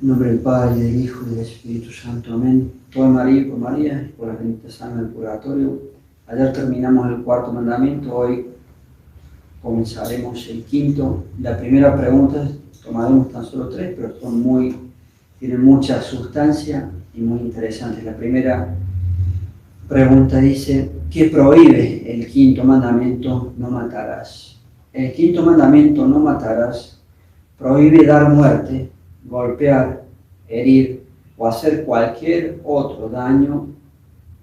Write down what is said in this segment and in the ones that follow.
En nombre del Padre, del Hijo y del Espíritu Santo. Amén. Todo María y por María, y por la bendita sangre del purgatorio. Ayer terminamos el cuarto mandamiento, hoy comenzaremos el quinto. La primera pregunta, tomaremos tan solo tres, pero tienen mucha sustancia y muy interesantes. La primera pregunta dice, ¿qué prohíbe el quinto mandamiento? No matarás. El quinto mandamiento, no matarás, prohíbe dar muerte, golpear, herir o hacer cualquier otro daño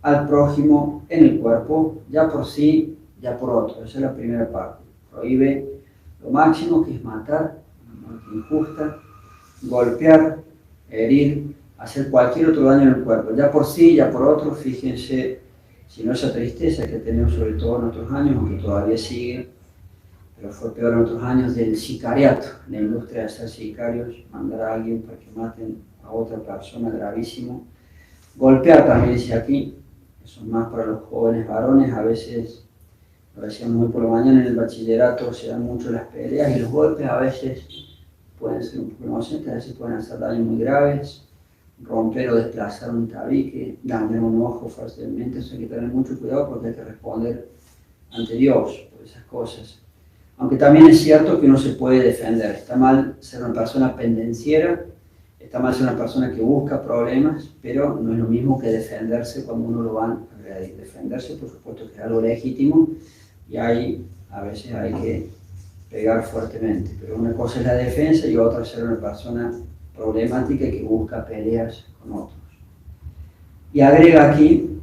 al prójimo en el cuerpo, ya por sí, ya por otro. Esa es la primera parte. Prohíbe lo máximo, que es matar, una muerte injusta, golpear, herir, hacer cualquier otro daño en el cuerpo, ya por sí, ya por otro. Fíjense, si no, esa tristeza que tenemos sobre todo en otros años, aunque todavía sigue, pero fue peor en otros años, del sicariato, la industria de ser sicarios, mandar a alguien para que maten a otra persona, gravísimo. Golpear también dice aquí, eso es más para los jóvenes varones. A veces, lo decíamos hoy por la mañana, en el bachillerato se dan mucho las peleas y los golpes a veces pueden ser un poco inocentes, a veces pueden hacer daños muy graves, romper o desplazar un tabique, dañar un ojo fácilmente. Eso hay que tener mucho cuidado porque hay que responder ante Dios por esas cosas. Aunque también es cierto que uno se puede defender. Está mal ser una persona pendenciera, está mal ser una persona que busca problemas, pero no es lo mismo que defenderse cuando uno lo va a agredir. Defenderse, por supuesto, que es algo legítimo y a veces hay que pegar fuertemente. Pero una cosa es la defensa y otra es ser una persona problemática que busca peleas con otros. Y agrega aquí,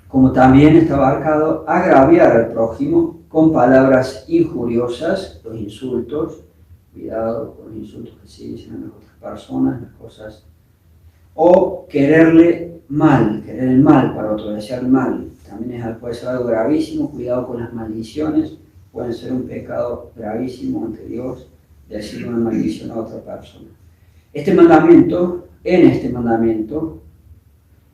como también está abarcado, agraviar al prójimo con palabras injuriosas, los insultos, cuidado con los insultos que se dicen a las otras personas, las cosas, o quererle mal, querer el mal para otro, desear el mal, también puede ser algo gravísimo. Cuidado con las maldiciones, pueden ser un pecado gravísimo ante Dios, decir una maldición a otra persona. En este mandamiento,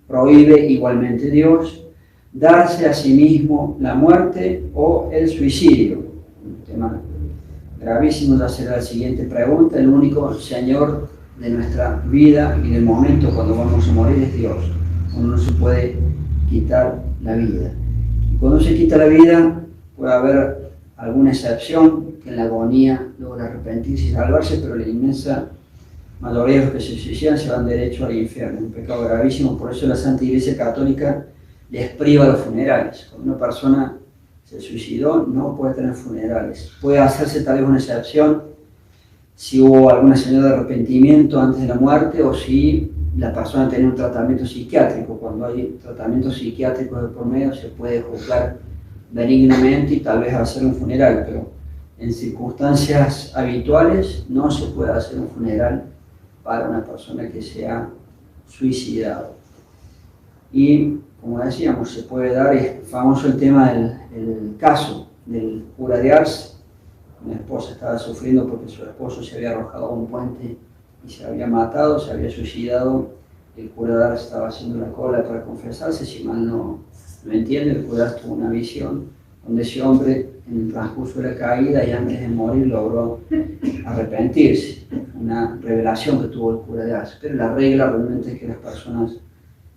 prohíbe igualmente Dios darse a sí mismo la muerte o el suicidio. Un tema gravísimo. Ya será la siguiente pregunta. El único Señor de nuestra vida y del momento cuando vamos a morir es Dios. Uno no se puede quitar la vida. Y cuando se quita la vida puede haber alguna excepción que en la agonía logra arrepentirse y salvarse, pero la inmensa mayoría de los que se suicidan se van derecho al infierno. Un pecado gravísimo. Por eso la Santa Iglesia Católica les priva los funerales. Cuando una persona se suicidó, no puede tener funerales. Puede hacerse tal vez una excepción si hubo alguna señal de arrepentimiento antes de la muerte o si la persona tenía un tratamiento psiquiátrico. Cuando hay tratamientos psiquiátricos de por medio se puede juzgar benignamente y tal vez hacer un funeral, pero en circunstancias habituales no se puede hacer un funeral para una persona que se ha suicidado. Y como decíamos, se puede dar, es famoso el tema del caso del cura de Ars. Una esposa estaba sufriendo porque su esposo se había arrojado a un puente y se había matado, se había suicidado. El cura de Ars estaba haciendo la cola para confesarse, si mal no entiende. El cura de Ars tuvo una visión donde ese hombre, en el transcurso de la caída y antes de morir, logró arrepentirse. Una revelación que tuvo el cura de Ars. Pero la regla realmente es que las personas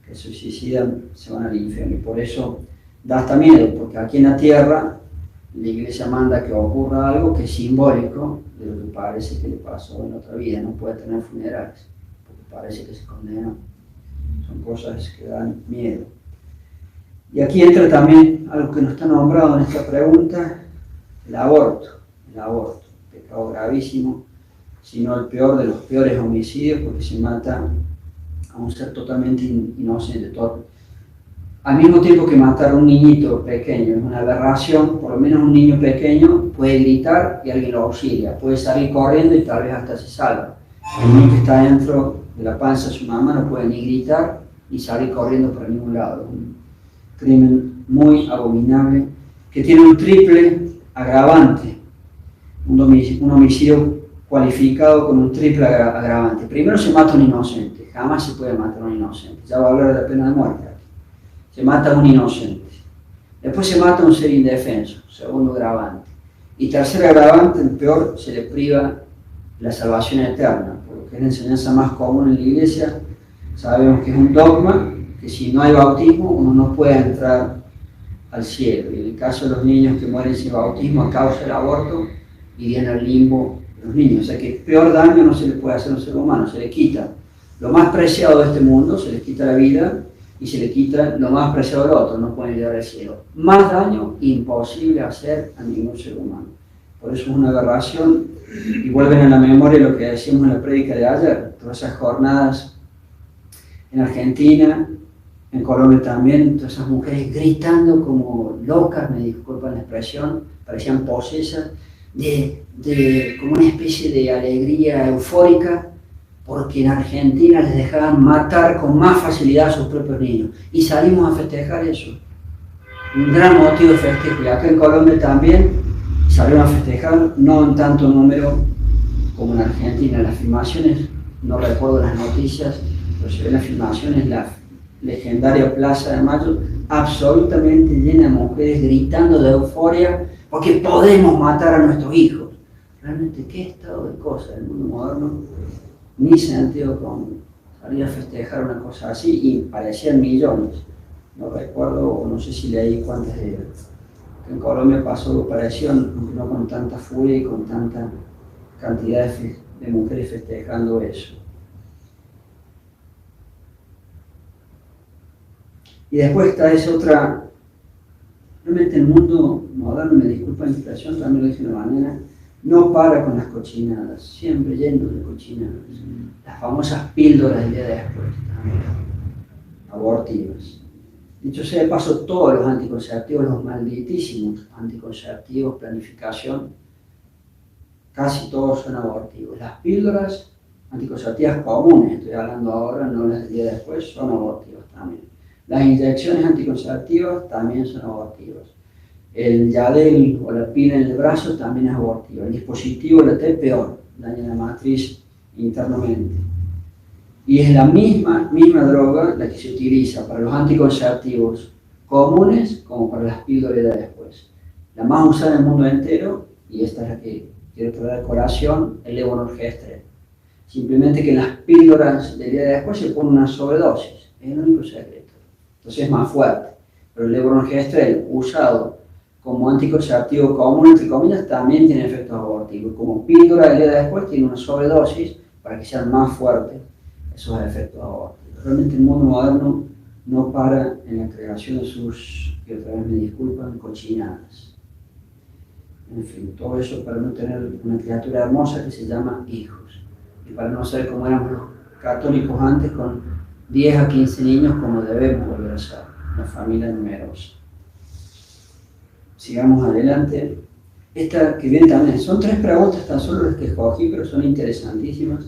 que se suicidan se van al infierno, y por eso da hasta miedo, porque aquí en la tierra la Iglesia manda que ocurra algo que es simbólico de lo que parece que le pasó en otra vida. No puede tener funerales porque parece que se condenó. Son cosas que dan miedo. Y aquí entra también algo que no está nombrado en esta pregunta: el aborto, pecado gravísimo, sino el peor de los peores homicidios, porque se mata a un ser totalmente inocente. Al mismo tiempo que matar a un niñito pequeño es una aberración, por lo menos un niño pequeño puede gritar y alguien lo auxilia, puede salir corriendo y tal vez hasta se salva. El niño que está dentro de la panza de su mamá no puede ni gritar ni salir corriendo por ningún lado. Un crimen muy abominable que tiene un triple agravante, un homicidio cualificado con un triple agravante. Primero, se mata a un inocente. Jamás se puede matar a un inocente. Ya va a hablar de la pena de muerte. Se mata a un inocente. Después se mata a un ser indefenso, segundo agravante. Y tercer agravante, el peor, se le priva la salvación eterna, por lo que es la enseñanza más común en la iglesia, sabemos que es un dogma, que si no hay bautismo uno no puede entrar al cielo. Y en el caso de los niños que mueren sin bautismo a causa del aborto, irían al limbo los niños. O sea que peor daño no se le puede hacer a un ser humano, se le quita lo más preciado de este mundo, se les quita la vida y se le quita lo más preciado del otro, no pueden llegar al cielo. Más daño imposible hacer a ningún ser humano. Por eso es una aberración y vuelven a la memoria lo que decíamos en la prédica de ayer, todas esas jornadas en Argentina, en Colombia también, todas esas mujeres gritando como locas, me disculpan la expresión, parecían posesas, como una especie de alegría eufórica, porque en Argentina les dejaban matar con más facilidad a sus propios niños. Y salimos a festejar eso. Un gran motivo de festejo. Y acá en Colombia también salieron a festejar, no en tanto número como en Argentina. Las filmaciones, no recuerdo las noticias, pero se ven las filmaciones, la legendaria Plaza de Mayo, absolutamente llena de mujeres gritando de euforia, porque podemos matar a nuestros hijos. Realmente, ¿qué estado de cosas del mundo moderno? Ni sentido común. Salir a festejar una cosa así y parecían millones. No recuerdo, o no sé si leí cuántas eran. En Colombia pasó algo parecido, aunque no con tanta furia y con tanta cantidad de mujeres festejando eso. Y después está esa otra. Realmente el mundo moderno, me disculpa la expresión, también lo dije en la mañana, no para con las cochinadas, siempre lleno de cochinadas. Las famosas píldoras del día después, también, abortivas. Dicho sea de paso, todos los anticonceptivos, los malditísimos anticonceptivos, planificación, casi todos son abortivos. Las píldoras anticonceptivas comunes, estoy hablando ahora, no las del día después, son abortivas también. Las inyecciones anticonceptivas también son abortivas. El Yadel o la pila en el brazo también es abortivo. El dispositivo, la T, peor, daña la matriz internamente. Y es la misma droga la que se utiliza para los anticonceptivos comunes como para las píldoras de después. La más usada en el mundo entero, y esta es la que quiero traer a colación, el levonorgestrel. Simplemente que en las píldoras del día de después se pone una sobredosis, es el único secreto. Entonces es más fuerte. Pero el levonorgestrel usado como anticonceptivo común, entre comillas, también tiene efectos abortivos. Como píldora del día de después tiene una sobredosis para que sean más fuertes esos efectos abortivos. Realmente el mundo moderno no para en la creación de sus, que otra vez me disculpan, cochinadas. En fin, todo eso para no tener una criatura hermosa que se llama hijos. Y para no ser como éramos los católicos antes, con 10 a 15 niños como debemos volver a ser, una familia numerosa. Sigamos adelante. Esta que viene también, son 3 preguntas tan solo las que escogí, pero son interesantísimas.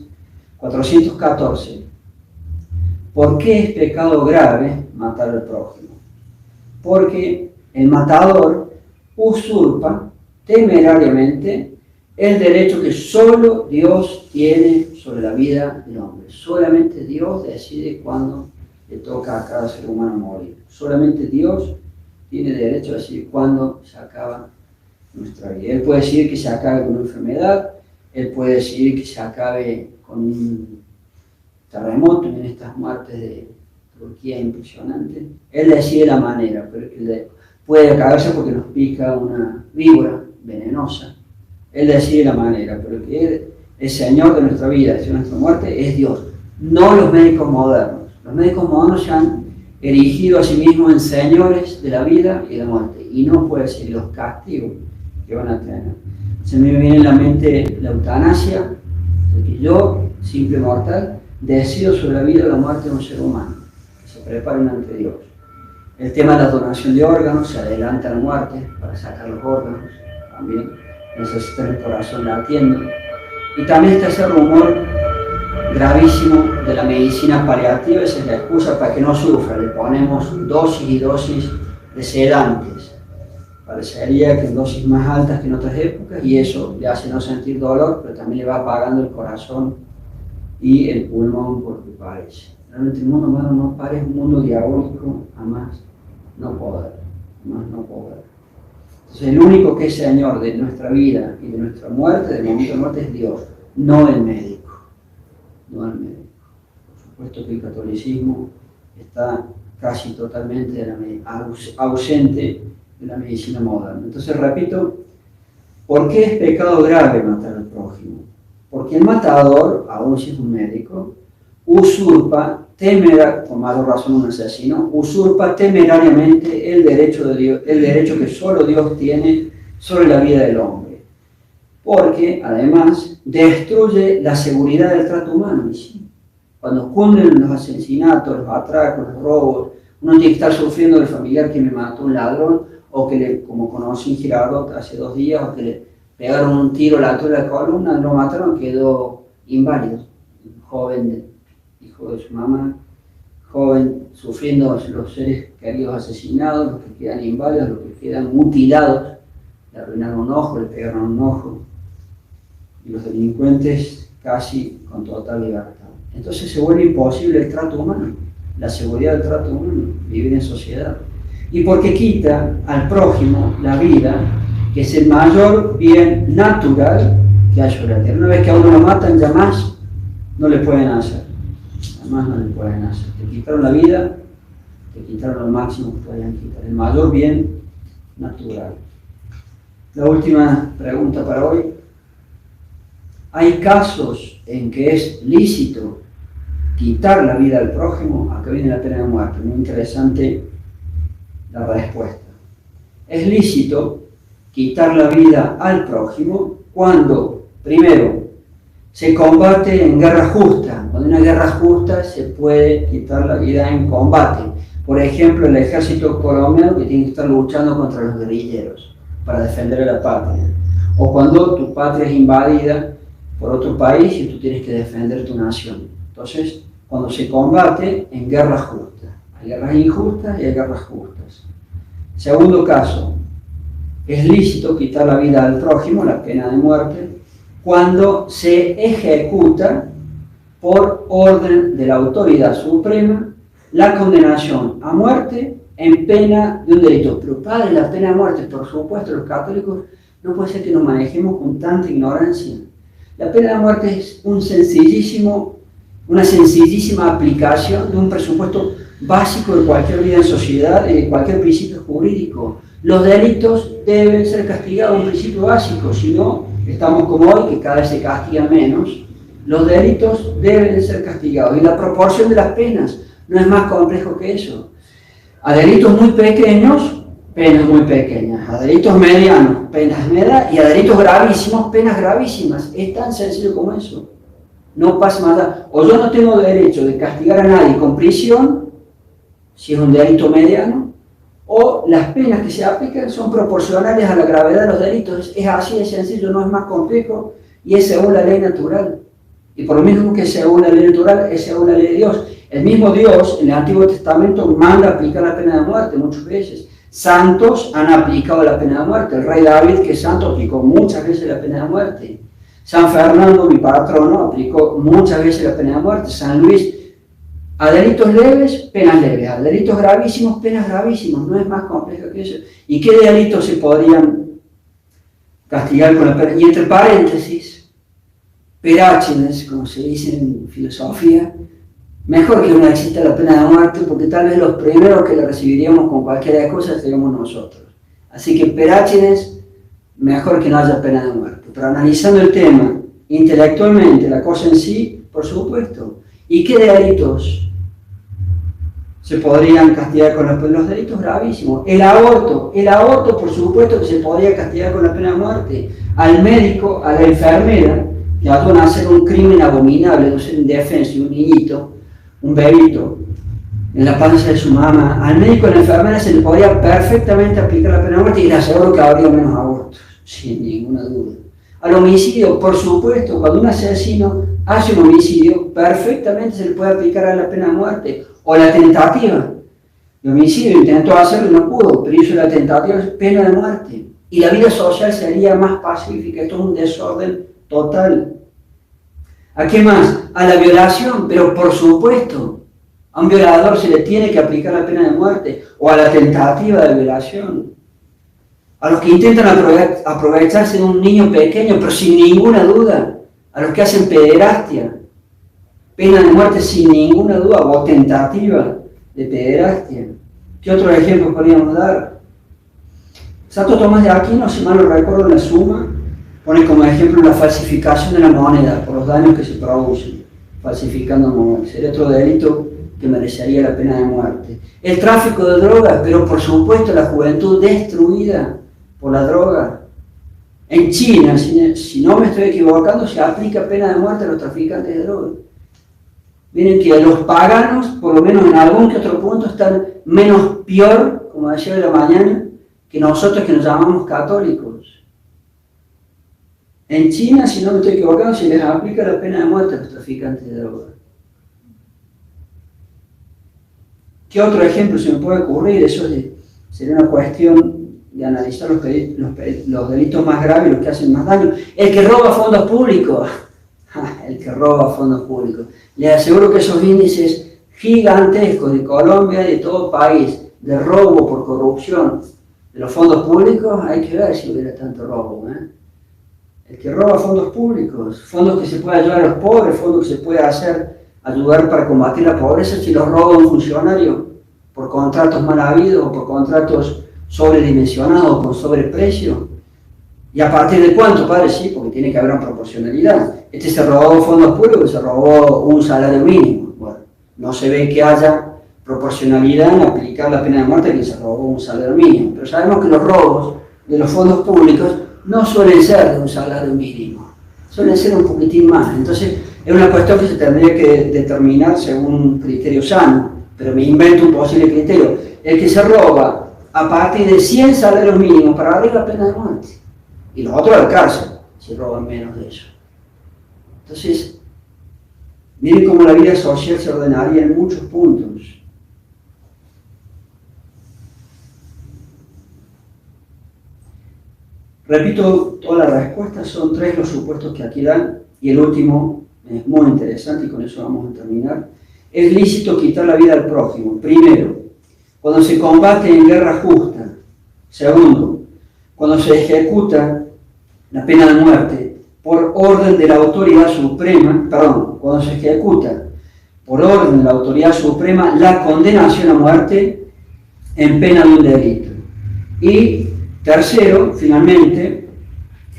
414. ¿Por qué es pecado grave matar al prójimo? Porque el matador usurpa temerariamente el derecho que solo Dios tiene sobre la vida del hombre. Solamente Dios decide cuándo le toca a cada ser humano morir. Solamente Dios tiene derecho a decidir cuándo se acaba nuestra vida. Él puede decidir que se acabe con una enfermedad, Él puede decidir que se acabe con un terremoto, en estas muertes de Turquía impresionantes. Él decide la manera, pero Él puede acabarse porque nos pica una víbora venenosa. Él decide la manera, pero que Él es Señor de nuestra vida, de nuestra muerte, es Dios, no los médicos modernos. Los médicos modernos se han erigido a sí mismos en señores de la vida y de la muerte, y no puede ser los castigos que van a tener. Se me viene en la mente la eutanasia, de que yo, simple mortal, decido sobre la vida o la muerte de un ser humano, que se preparen ante Dios. El tema de la donación de órganos, se adelanta la muerte para sacar los órganos, también necesitan el corazón latiendo. Y también está ese rumor gravísimo de la medicina paliativa, esa es la excusa para que no sufra, le ponemos dosis y dosis de sedantes. Parecería que en dosis más altas que en otras épocas, y eso le hace no sentir dolor, pero también le va apagando el corazón y el pulmón porque parece. Realmente el mundo humano no parece un mundo diabólico, jamás no poder, jamás no poder. Entonces el único que es Señor de nuestra vida y de nuestra muerte, del momento de muerte, es Dios, no el médico. no al médico. Por supuesto que el catolicismo está casi totalmente ausente de la medicina moderna. Entonces, repito, ¿por qué es pecado grave matar al prójimo? Porque el matador, aun si es un médico, usurpa, con mayor razón un asesino, usurpa temerariamente el derecho de Dios, el derecho que solo Dios tiene sobre la vida del hombre. Porque, además, destruye la seguridad del trato humano. ¿Sí? Cuando cunden los asesinatos, los atracos, los robos, uno tiene que estar sufriendo del familiar que me mató un ladrón, o que, como conocí en Girardot hace 2 días, o que le pegaron un tiro a la altura de la columna, lo mataron, quedó inválido. Un joven, hijo de su mamá, joven, sufriendo los seres queridos asesinados, los que quedan inválidos, los que quedan mutilados, le arruinaron un ojo, le pegaron un ojo, y los delincuentes casi con total libertad. Entonces se vuelve imposible el trato humano, la seguridad del trato humano, vivir en sociedad. Y porque quita al prójimo la vida, que es el mayor bien natural que hay sobre la tierra. Una vez que a uno lo matan, ya más no le pueden hacer. Jamás no le pueden hacer. Te quitaron la vida, te quitaron lo máximo que podían quitar. El mayor bien natural. La última pregunta para hoy. ¿Hay casos en que es lícito quitar la vida al prójimo? Acá viene la pena de muerte. Muy interesante la respuesta. Es lícito quitar la vida al prójimo cuando, primero, se combate en guerra justa. Cuando en una guerra justa se puede quitar la vida en combate. Por ejemplo, el ejército colombiano que tiene que estar luchando contra los guerrilleros para defender a la patria. O cuando tu patria es invadida por otro país y tú tienes que defender tu nación. Entonces, cuando se combate en guerra justa. Hay guerras injustas y hay guerras justas. Segundo caso, es lícito quitar la vida al prójimo, la pena de muerte, cuando se ejecuta por orden de la autoridad suprema la condenación a muerte en pena de un delito. Pero padre, la pena de muerte, por supuesto, los católicos no puede ser que nos manejemos con tanta ignorancia. La pena de muerte es una sencillísima aplicación de un presupuesto básico de cualquier vida en sociedad y de cualquier principio jurídico. Los delitos deben ser castigados, un principio básico, si no, estamos como hoy, que cada vez se castiga menos. Los delitos deben ser castigados y la proporción de las penas no es más complejo que eso. A delitos muy pequeños, penas muy pequeñas. A delitos medianos, penas medianas, y a delitos gravísimos, penas gravísimas. Es tan sencillo como eso. No pasa nada. O yo no tengo derecho de castigar a nadie con prisión, si es un delito mediano, o las penas que se aplican son proporcionales a la gravedad de los delitos. Es así de sencillo, no es más complejo, y es según la ley natural. Y por lo mismo que según la ley natural, es según la ley de Dios. El mismo Dios, en el Antiguo Testamento, manda aplicar la pena de muerte muchas veces. Santos han aplicado la pena de muerte. El rey David, que es santo, aplicó muchas veces la pena de muerte. San Fernando, mi patrono, aplicó muchas veces la pena de muerte. San Luis, a delitos leves, penas leves. A delitos gravísimos, penas gravísimas. No es más complejo que eso. ¿Y qué delitos se podrían castigar con la pena? Y entre paréntesis, peráchines, como se dice en filosofía, mejor que no exista la pena de muerte, porque tal vez los primeros que la recibiríamos con cualquier cosa seríamos nosotros. Así que peráchines, mejor que no haya pena de muerte. Pero analizando el tema intelectualmente, la cosa en sí, por supuesto. ¿Y qué delitos se podrían castigar con los delitos gravísimos? El aborto por supuesto que se podría castigar con la pena de muerte. Al médico, a la enfermera, que van a hacer un crimen abominable, no ser indefenso, y un niñito, un bebito, en la panza de su mamá, al médico y a la enfermera se le podría perfectamente aplicar la pena de muerte y le aseguro que habría menos abortos, sin ninguna duda. Al homicidio, por supuesto, cuando un asesino hace un homicidio, perfectamente se le puede aplicar a la pena de muerte, o la tentativa de homicidio, intentó hacerlo y no pudo, pero hizo la tentativa, pena de muerte. Y la vida social sería más pacífica. Esto es un desorden total. ¿A qué más? A la violación, pero por supuesto, a un violador se le tiene que aplicar la pena de muerte, o a la tentativa de violación. A los que intentan aprovecharse de un niño pequeño, pero sin ninguna duda, a los que hacen pederastia, pena de muerte sin ninguna duda o tentativa de pederastia. ¿Qué otros ejemplos podríamos dar? Santo Tomás de Aquino, si mal no recuerdo en la Suma, pone como ejemplo la falsificación de la moneda por los daños que se producen, falsificando monedas. Sería otro delito que merecería la pena de muerte. El tráfico de drogas, pero por supuesto la juventud destruida por la droga. En China, si no me estoy equivocando, se aplica pena de muerte a los traficantes de drogas. Miren que los paganos, por lo menos en algún que otro punto, están menos peor, como decía de la mañana, que nosotros que nos llamamos católicos. En China, si no me estoy equivocando, se les aplica la pena de muerte a los traficantes de drogas. ¿Qué otro ejemplo se me puede ocurrir? Eso sería una cuestión de analizar los delitos más graves, los que hacen más daño. El que roba fondos públicos. El que roba fondos públicos. Les aseguro que esos índices gigantescos de Colombia y de todo país, de robo por corrupción de los fondos públicos, hay que ver si hubiera tanto robo. El que roba fondos públicos, fondos que se puede ayudar a los pobres, fondos que se puede ayudar para combatir la pobreza, si los roba un funcionario por contratos mal habidos o por contratos sobredimensionados o con sobreprecio. ¿Y a partir de cuánto, padre? Sí, porque tiene que haber una proporcionalidad. Este se robó fondos públicos, se robó un salario mínimo. Bueno, no se ve que haya proporcionalidad en aplicar la pena de muerte a quien se robó un salario mínimo. Pero sabemos que los robos de los fondos públicos no suelen ser de un salario mínimo, suelen ser un poquitín más. Entonces, es una cuestión que se tendría que determinar según un criterio sano, pero me invento un posible criterio. El que se roba a partir de 100 salarios mínimos para darle la pena de muerte. Y los otros a la cárcel, si roban menos de eso. Entonces, miren cómo la vida social se ordenaría en muchos puntos. Repito, todas las respuestas son 3 los supuestos que aquí dan, y el último es muy interesante y con eso vamos a terminar. Es lícito quitar la vida al prójimo. Primero, cuando se combate en guerra justa. Segundo, cuando se ejecuta la pena de muerte por orden de la autoridad suprema, cuando se ejecuta por orden de la autoridad suprema la condenación a muerte en pena de un delito. Y tercero, finalmente,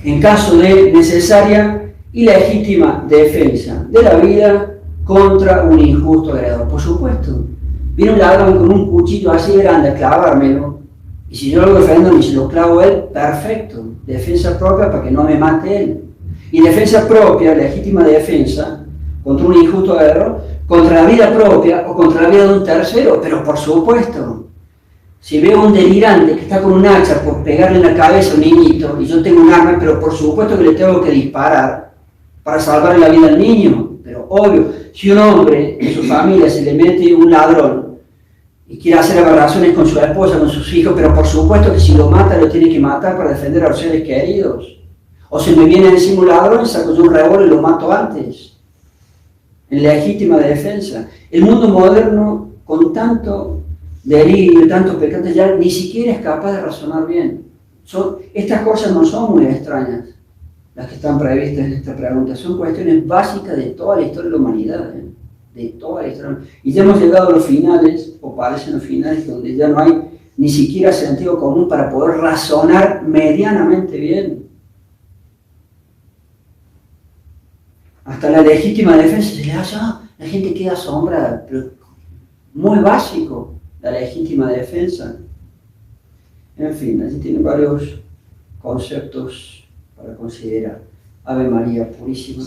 en caso de necesaria y legítima defensa de la vida contra un injusto agredor. Por supuesto, viene un ladrón con un cuchillo así grande a clavármelo, y si yo lo defiendo ni se lo clavo a él, perfecto. Defensa propia para que no me mate él. Y defensa propia, legítima defensa, contra un injusto agredor, contra la vida propia o contra la vida de un tercero, pero por supuesto. Si veo a un delirante que está con un hacha por pegarle en la cabeza a un niñito, y yo tengo un arma, pero por supuesto que le tengo que disparar para salvarle la vida al niño. Pero obvio, si un hombre en su familia se le mete un ladrón y quiere hacer aberraciones con su esposa, con sus hijos, pero por supuesto que si lo mata, lo tiene que matar para defender a los seres queridos. O se me viene encima un ladrón, saco yo un revólver y lo mato antes. En legítima defensa. El mundo moderno, con tanto delirio, tantos pecantes, ya ni siquiera es capaz de razonar bien. Estas cosas no son muy extrañas, las que están previstas en esta pregunta. Son cuestiones básicas de toda la historia de la humanidad, de toda la historia. Y ya hemos llegado a los finales, o parecen los finales, donde ya no hay ni siquiera sentido común para poder razonar medianamente bien. Hasta la legítima defensa se le hace, la gente queda asombrada, pero muy básico, la legítima defensa. En fin, allí tienen varios conceptos para considerar. Ave María Purísima.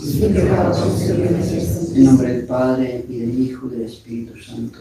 En nombre del Padre, y del Hijo, y del Espíritu Santo.